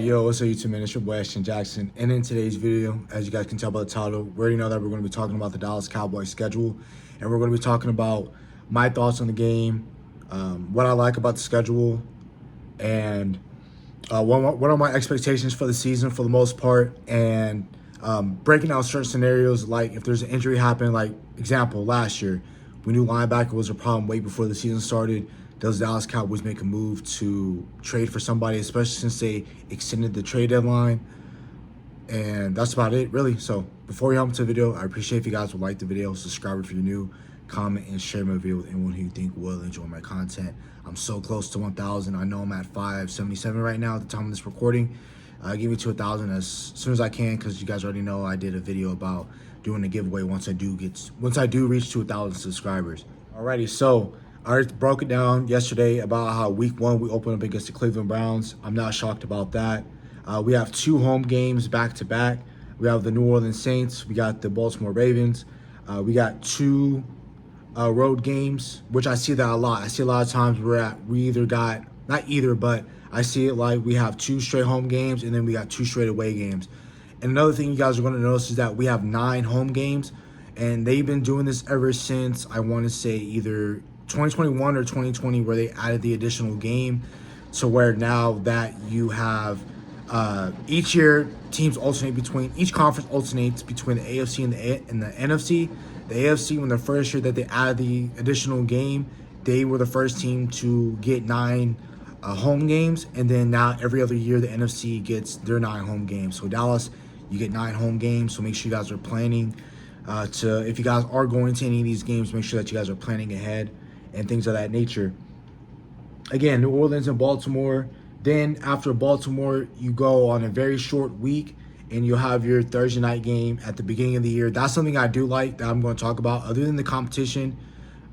Yo, what's up YouTube man, it's your boy Ashton Jackson, and in today's video, as you guys can tell by the title, we already know that we're going to be talking about the Dallas Cowboys schedule, and we're going to be talking about my thoughts on the game, what I like about the schedule, and what are my expectations for the season for the most part, and breaking down certain scenarios, like if there's an injury happening, like example, last year, we knew linebacker was a problem way before the season started. Does Dallas Cowboys make a move to trade for somebody, especially since they extended the trade deadline? And that's about it, really. So before we hop into the video, I appreciate if you guys would like the video, subscribe if you're new, comment, and share my video with anyone who you think will enjoy my content. I'm so close to 1,000. I know I'm at 577 right now at the time of this recording. Give me to 1,000 as soon as I can, because you guys already know I did a video about doing a giveaway once I do reach to 1,000 subscribers. Alrighty, so I already broke it down yesterday about how week 1 we opened up against the Cleveland Browns. I'm not shocked about that. We have 2 home games back to back. We have the New Orleans Saints. We got the Baltimore Ravens. We got 2 road games, which I see that a lot. I see a lot of times but I see it like we have 2 straight home games and then we got 2 straight away games. And another thing you guys are going to notice is that we have 9 home games, and they've been doing this ever since, I want to say, either 2021 or 2020, where they added the additional game, to where now that you have each year teams alternate between, each conference alternates between the AFC and the NFC. The AFC, when the first year that they added the additional game, they were the first team to get 9 home games, and then now every other year the NFC gets their 9 home games. So Dallas, you get 9 home games, so make sure you guys are planning if you guys are going to any of these games, make sure that you guys are planning ahead and things of that nature. Again, New Orleans and Baltimore. Then after Baltimore, you go on a very short week, and you'll have your Thursday night game at the beginning of the year. That's something I do like that I'm going to talk about. Other than the competition,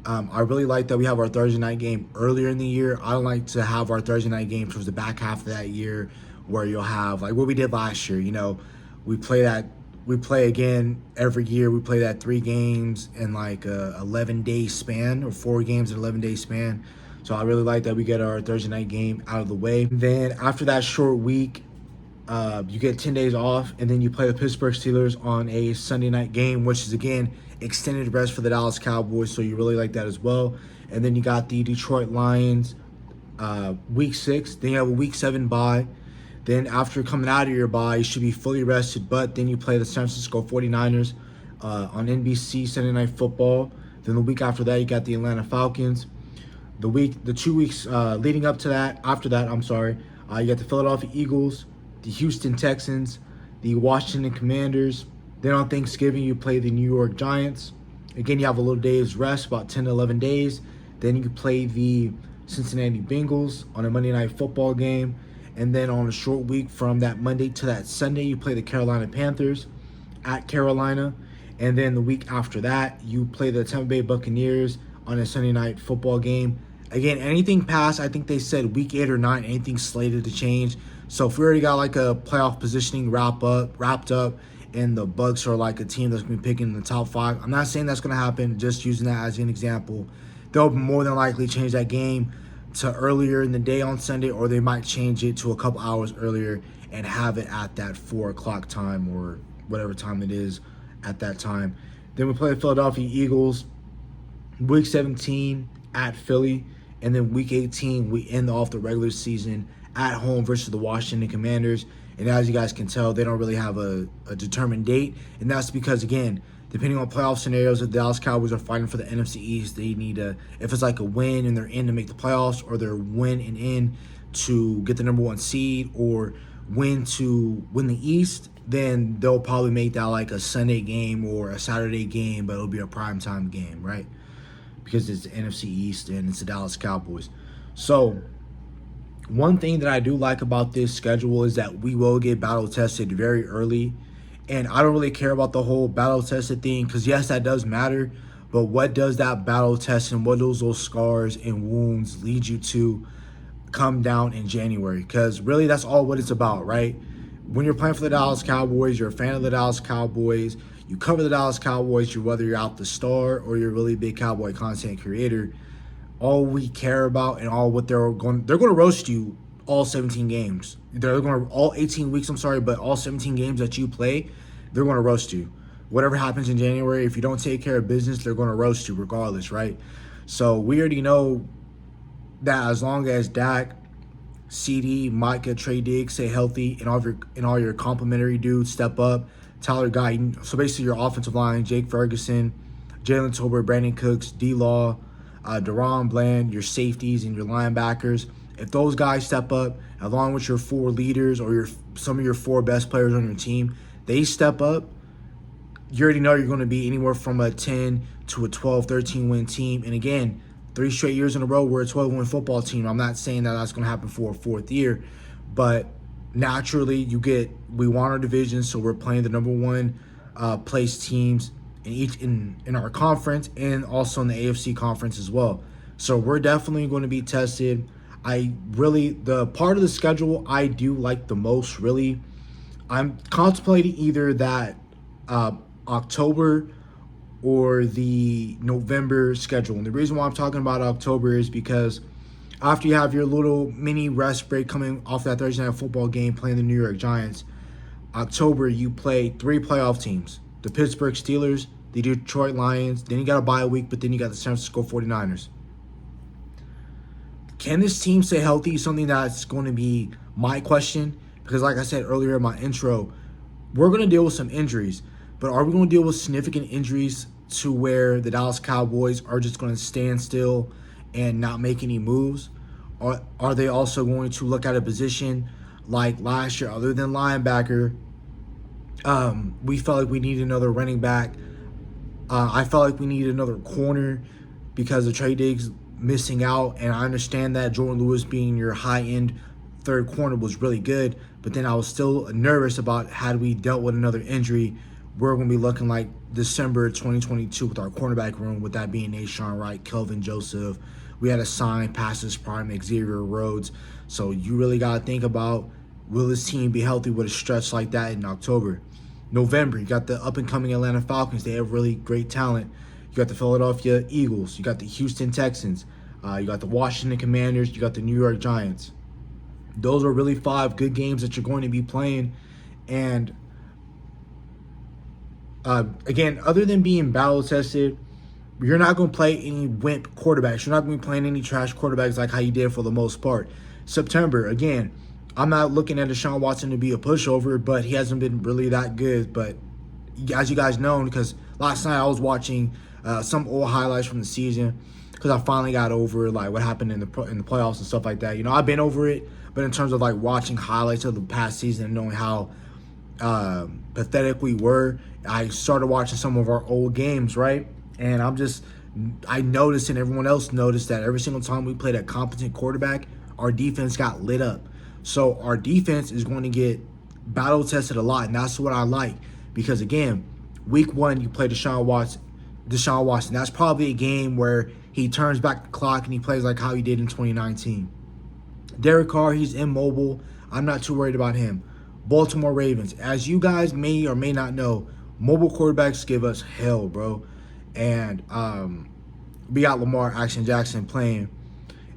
I really like that we have our Thursday night game earlier in the year. I don't like to have our Thursday night game towards the back half of that year, where you'll have, like what we did last year. You know, we play again every year. We play that 3 games in like a 11-day span, or 4 games in an 11-day span. So I really like that we get our Thursday night game out of the way. Then after that short week, you get 10 days off, and then you play the Pittsburgh Steelers on a Sunday night game, which is, again, extended rest for the Dallas Cowboys, so you really like that as well. And then you got the Detroit Lions week 6. Then you have a week 7 bye. Then after coming out of your bye, you should be fully rested, but then you play the San Francisco 49ers on NBC Sunday Night Football. Then the week after that, you got the Atlanta Falcons. The 2 weeks leading up to that, after that, you got the Philadelphia Eagles, the Houston Texans, the Washington Commanders. Then on Thanksgiving, you play the New York Giants. Again, you have a little day's rest, about 10 to 11 days. Then you play the Cincinnati Bengals on a Monday Night Football game. And then on a short week from that Monday to that Sunday, you play the Carolina Panthers at Carolina. And then the week after that, you play the Tampa Bay Buccaneers on a Sunday Night Football game. Again, anything past, I think they said week 8 or 9, anything slated to change. So if we already got like a playoff positioning wrapped up, and the Bucs are like a team that's going to be picking in the top 5, I'm not saying that's going to happen, just using that as an example. They'll more than likely change that game to earlier in the day on Sunday, or they might change it to a couple hours earlier and have it at that 4 o'clock time, or whatever time it is at that time. Then we play the Philadelphia Eagles week 17 at Philly, and then week 18 we end off the regular season at home versus the Washington Commanders. And as you guys can tell, they don't really have a determined date, and that's because, again, depending on playoff scenarios, if the Dallas Cowboys are fighting for the NFC East, they need to, if it's like a win and they're in to make the playoffs, or they're win and in to get the #1 seed, or win to win the East, then they'll probably make that like a Sunday game or a Saturday game, but it'll be a primetime game, right? Because it's the NFC East and it's the Dallas Cowboys. So one thing that I do like about this schedule is that we will get battle tested very early. And I don't really care about the whole battle tested thing, because yes, that does matter. But what does that battle test and what does those scars and wounds lead you to come down in January? Because really, that's all what it's about, right? When you're playing for the Dallas Cowboys, you're a fan of the Dallas Cowboys, you cover the Dallas Cowboys, whether you're out the star or you're a really big Cowboy content creator, all we care about and all what they're going to roast you all 17 games. They're going to all 18 weeks. I'm sorry, but all 17 games that you play, they're going to roast you. Whatever happens in January, if you don't take care of business, they're going to roast you regardless, right? So we already know that as long as Dak, CD, Micah, Trey Diggs stay healthy, and all your complimentary dudes step up, Tyler Guyton, so basically your offensive line, Jake Ferguson, Jalen Tolbert, Brandon Cooks, D-Law, Deron Bland, your safeties and your linebackers. If those guys step up, along with your four leaders or some of your four best players on your team, they step up, you already know you're going to be anywhere from a 10 to a 12, 13 win team. And again, 3 straight years in a row, we're a 12-win football team. I'm not saying that that's going to happen for a fourth year, but naturally, we want our division, so we're playing the number one place teams in our conference and also in the AFC conference as well. So we're definitely going to be tested. The part of the schedule I do like the most, really, I'm contemplating either that October or the November schedule. And the reason why I'm talking about October is because after you have your little mini rest break coming off that Thursday night football game playing the New York Giants, October you play 3 playoff teams. The Pittsburgh Steelers, the Detroit Lions, then you got a bye week, but then you got the San Francisco 49ers. Can this team stay healthy? Something that's going to be my question, because like I said earlier in my intro, we're going to deal with some injuries, but are we going to deal with significant injuries to where the Dallas Cowboys are just going to stand still and not make any moves? Or are they also going to look at a position like last year, other than linebacker? We felt like we needed another running back. I felt like we needed another corner because of Trey Diggs missing out. And I understand that Jordan Lewis being your high-end third corner was really good, but then I was still nervous about had we dealt with another injury, we're going to be looking like December 2022 with our cornerback room, with that being Nashawn Wright, Kelvin Joseph. We had to sign past his prime Xavier Rhodes. So you really got to think about, will this team be healthy with a stretch like that in October? November, you got the up-and-coming Atlanta Falcons. They have really great talent. You got the Philadelphia Eagles. You got the Houston Texans. You got the Washington Commanders. You got the New York Giants. Those are really 5 good games that you're going to be playing. And again, other than being battle-tested, you're not going to play any wimp quarterbacks. You're not going to be playing any trash quarterbacks like how you did for the most part. September, again, I'm not looking at Deshaun Watson to be a pushover, but he hasn't been really that good. But as you guys know, because last night I was watching some old highlights from the season, because I finally got over like what happened in the playoffs and stuff like that. You know, I've been over it, but in terms of like watching highlights of the past season and knowing how pathetic we were, I started watching some of our old games, right? And I noticed, and everyone else noticed, that every single time we played a competent quarterback, our defense got lit up. So our defense is going to get battle tested a lot, and that's what I like. Because again, week 1 you play Deshaun Watson. That's probably a game where he turns back the clock and he plays like how he did in 2019. Derek Carr, he's immobile. I'm not too worried about him. Baltimore Ravens, as you guys may or may not know, mobile quarterbacks give us hell, bro. And we got Lamar Jackson playing.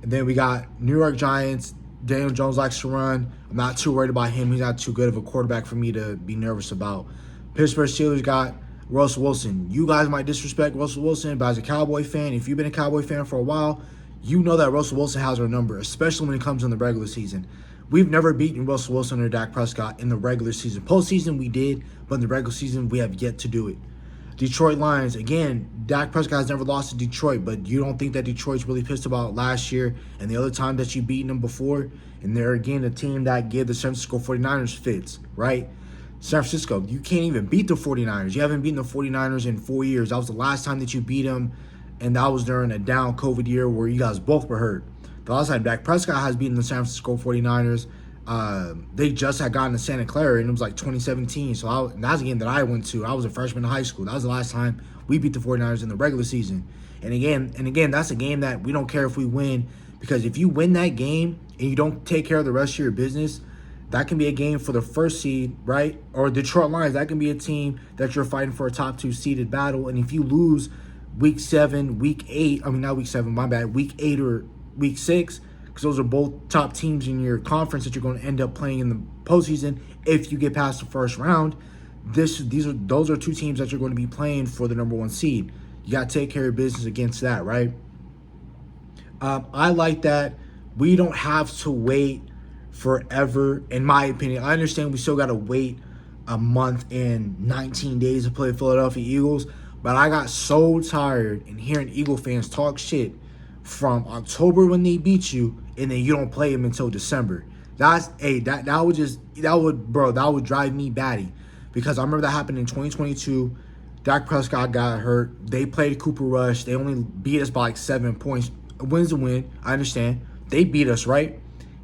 And then we got New York Giants. Daniel Jones likes to run. I'm not too worried about him. He's not too good of a quarterback for me to be nervous about. Pittsburgh Steelers got Russell Wilson. You guys might disrespect Russell Wilson, but as a Cowboy fan, if you've been a Cowboy fan for a while, you know that Russell Wilson has our number, especially when it comes in the regular season. We've never beaten Russell Wilson or Dak Prescott in the regular season. Postseason, we did, but in the regular season, we have yet to do it. Detroit Lions, again, Dak Prescott has never lost to Detroit, but you don't think that Detroit's really pissed about last year and the other time that you've beaten them before? And they're, again, a team that gave the San Francisco 49ers fits, right? San Francisco, you can't even beat the 49ers. You haven't beaten the 49ers in 4 years. That was the last time that you beat them, and that was during a down COVID year where you guys both were hurt. The last time Dak Prescott has beaten the San Francisco 49ers, they just had gotten to Santa Clara, and it was like 2017. So that's a game that I went to. I was a freshman in high school. That was the last time we beat the 49ers in the regular season. And again, that's a game that we don't care if we win, because if you win that game and you don't take care of the rest of your business, that can be a game for the first seed, right? Or Detroit Lions, that can be a team that you're fighting for a top 2 seeded battle. And if you lose week 7, week 8, week 8 or week 6, because those are both top teams in your conference that you're going to end up playing in the postseason if you get past the first round. Those are two teams that you're going to be playing for the number one seed. You got to take care of business against that, right? I like that we don't have to wait forever, in my opinion. I understand we still got to wait a month and 19 days to play Philadelphia Eagles, but I got so tired in hearing Eagle fans talk shit from October when they beat you, and then you don't play them until December. That would drive me batty, because I remember that happened in 2022. Dak Prescott got hurt. They played Cooper Rush. They only beat us by like 7 points. A win's a win. I understand. They beat us, right?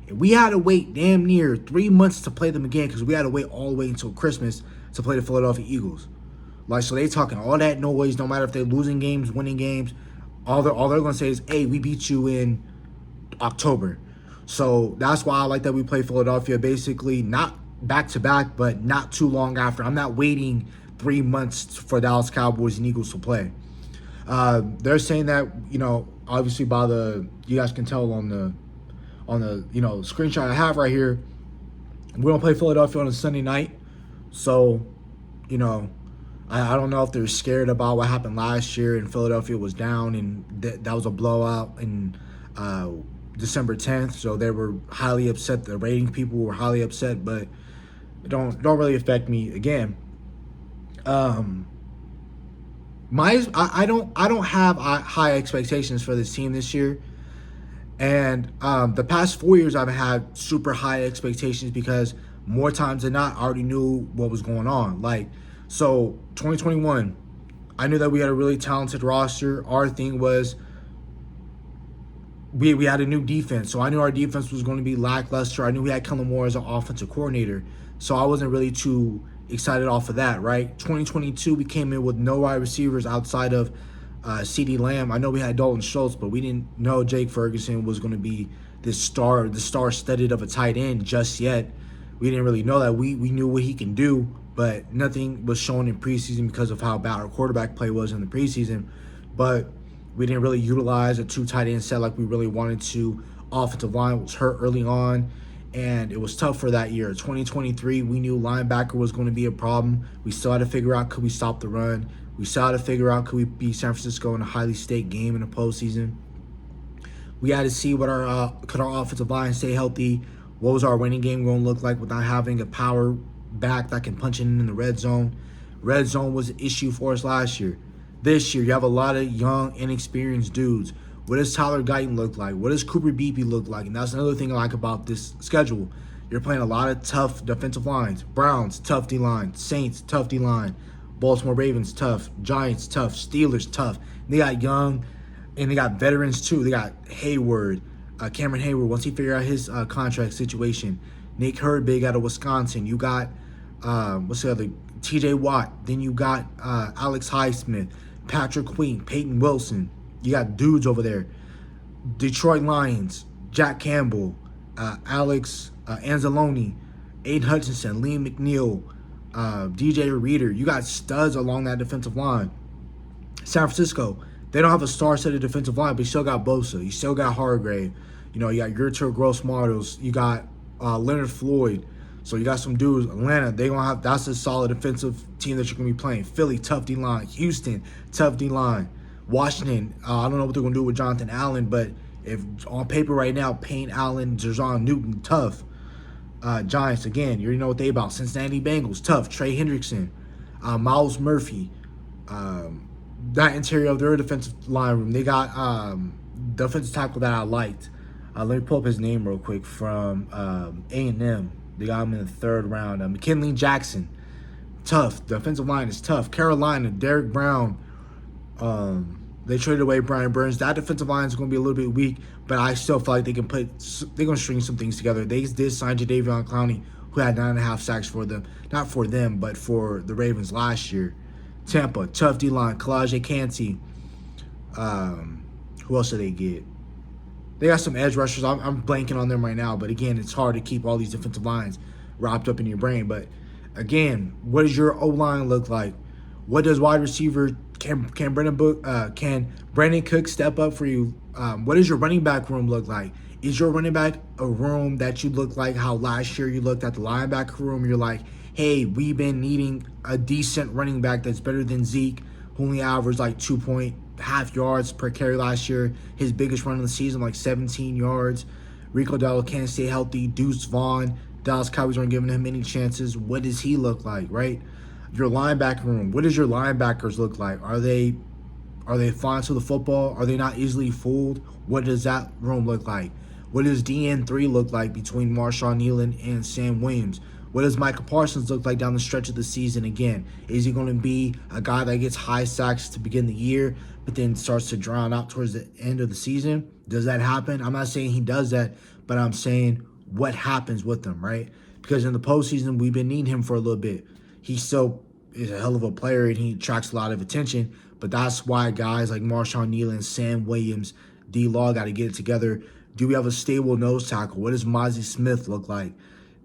And we had to wait damn near 3 months to play them again, because we had to wait all the way until Christmas to play the Philadelphia Eagles. Like, so they talking all that noise, no matter if they're losing games, winning games. All they're going to say is, hey, we beat you in October. So that's why I like that we play Philadelphia basically not back-to-back, but not too long after. I'm not waiting 3 months for Dallas Cowboys and Eagles to play. They're saying that, obviously you guys can tell on the screenshot I have right here, we don't play Philadelphia on a Sunday night. So, I don't know if they're scared about what happened last year and Philadelphia was down, and that was a blowout in December 10th. So they were highly upset. The rating people were highly upset, but it don't really affect me. Again, I don't have high expectations for this team this year. And the past 4 years, I've had super high expectations, because more times than not, I already knew what was going on. So 2021, I knew that we had a really talented roster. Our thing was we had a new defense. So I knew our defense was going to be lackluster. I knew we had Kellen Moore as an offensive coordinator. So I wasn't really too excited off of that, right? 2022, we came in with no wide receivers outside of CeeDee Lamb. I know we had Dalton Schultz, but we didn't know Jake Ferguson was going to be the star-studded of a tight end just yet. We didn't really know that. We knew what he can do, but nothing was shown in preseason because of how bad our quarterback play was in the preseason. But we didn't really utilize a two tight end set like we really wanted to. Offensive line was hurt early on, and it was tough for that year. 2023, we knew linebacker was going to be a problem. We still had to figure out, could we stop the run? We still had to figure out, could we beat San Francisco in a highly staked game in the postseason? We had to see what could our offensive line stay healthy? What was our winning game going to look like without having a power back that can punch in the red zone? Red zone was an issue for us last year. This year, you have a lot of young, inexperienced dudes. What does Tyler Guyton look like? What does Cooper Beebe look like? And that's another thing I like about this schedule. You're playing a lot of tough defensive lines. Browns, tough D-line. Saints, tough D-line. Baltimore Ravens, tough. Giants, tough. Steelers, tough. They got young, and they got veterans, too. They got Hayward, Cameron Hayward, once he figured out his contract situation. Nick Herbig out of Wisconsin. You got, what's the other? TJ Watt. Then you got Alex Highsmith, Patrick Queen, Peyton Wilson. You got dudes over there. Detroit Lions, Jack Campbell, Alex Anzalone, Aiden Hutchinson, Liam McNeil, DJ Reader. You got studs along that defensive line. San Francisco, they don't have a star-studded defensive line, but you still got Bosa. You still got Hargrave. You got Yurtur Gross-Matos. You got Leonard Floyd. So you got some dudes. Atlanta, that's a solid defensive team that you're going to be playing. Philly, tough D-line. Houston, tough D-line. Washington, I don't know what they're going to do with Jonathan Allen, but if on paper right now, Payne Allen, Jerron Newton, tough. Giants, again, you already know what they about. Cincinnati Bengals, tough. Trey Hendrickson, Miles Murphy. That interior of their defensive line room, they got defensive tackle that I liked. Let me pull up his name real quick from A&M. They got him in the third round. McKinley Jackson, tough. The defensive line is tough. Carolina, Derek Brown. They traded away Brian Burns. That defensive line is going to be a little bit weak, but I still feel like they're going to string some things together. They did sign Jadeveon Clowney, who had 9.5 sacks for them. Not for them, but for the Ravens last year. Tampa, tough D-line. Kalaje Kansi. Who else did they get? They got some edge rushers. I'm blanking on them right now, but again, it's hard to keep all these defensive lines wrapped up in your brain. But again, what does your O-line look like? What does wide receiver can Brandon Cook step up for you? What does your running back room look like? Is your running back a room that you look like how last year you looked at the linebacker room? You're like, hey, we've been needing a decent running back that's better than Zeke, who only averaged like 2.5 yards per carry last year. His biggest run of the season, like 17 yards. Rico Dowdle can't stay healthy. Deuce Vaughn, Dallas Cowboys aren't giving him any chances. What does he look like, right? Your linebacker room, what does your linebackers look like? Are they fine to the football? Are they not easily fooled? What does that room look like? What does DN3 look like between Marshawn Nealon and Sam Williams? What does Michael Parsons look like down the stretch of the season again? Is he going to be a guy that gets high sacks to begin the year, but then starts to drown out towards the end of the season? Does that happen? I'm not saying he does that, but I'm saying what happens with him, right? Because in the postseason, we've been needing him for a little bit. He still is a hell of a player, and he attracts a lot of attention, but that's why guys like Marshawn Nealon, Sam Williams, D-Law got to get it together. Do we have a stable nose tackle? What does Mozzie Smith look like?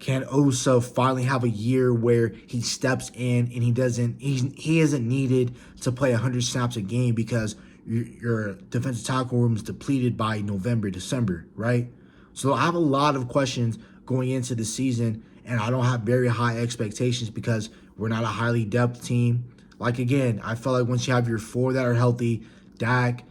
Can Osa finally have a year where he steps in and he isn't needed to play 100 snaps a game because your defensive tackle room is depleted by November, December, right? So I have a lot of questions going into the season, and I don't have very high expectations because we're not a highly depth team. Like, again, I felt like once you have your four that are healthy, Dak,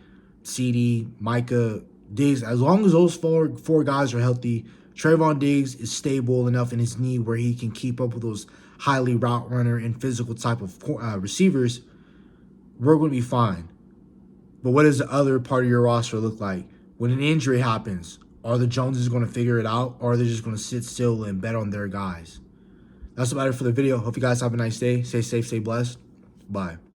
CD, Micah, Diggs, as long as those four guys are healthy, Trayvon Diggs is stable enough in his knee where he can keep up with those highly route runner and physical type of receivers, we're going to be fine. But what does the other part of your roster look like? When an injury happens, are the Joneses going to figure it out, or are they just going to sit still and bet on their guys? That's about it for the video. Hope you guys have a nice day. Stay safe, stay blessed. Bye.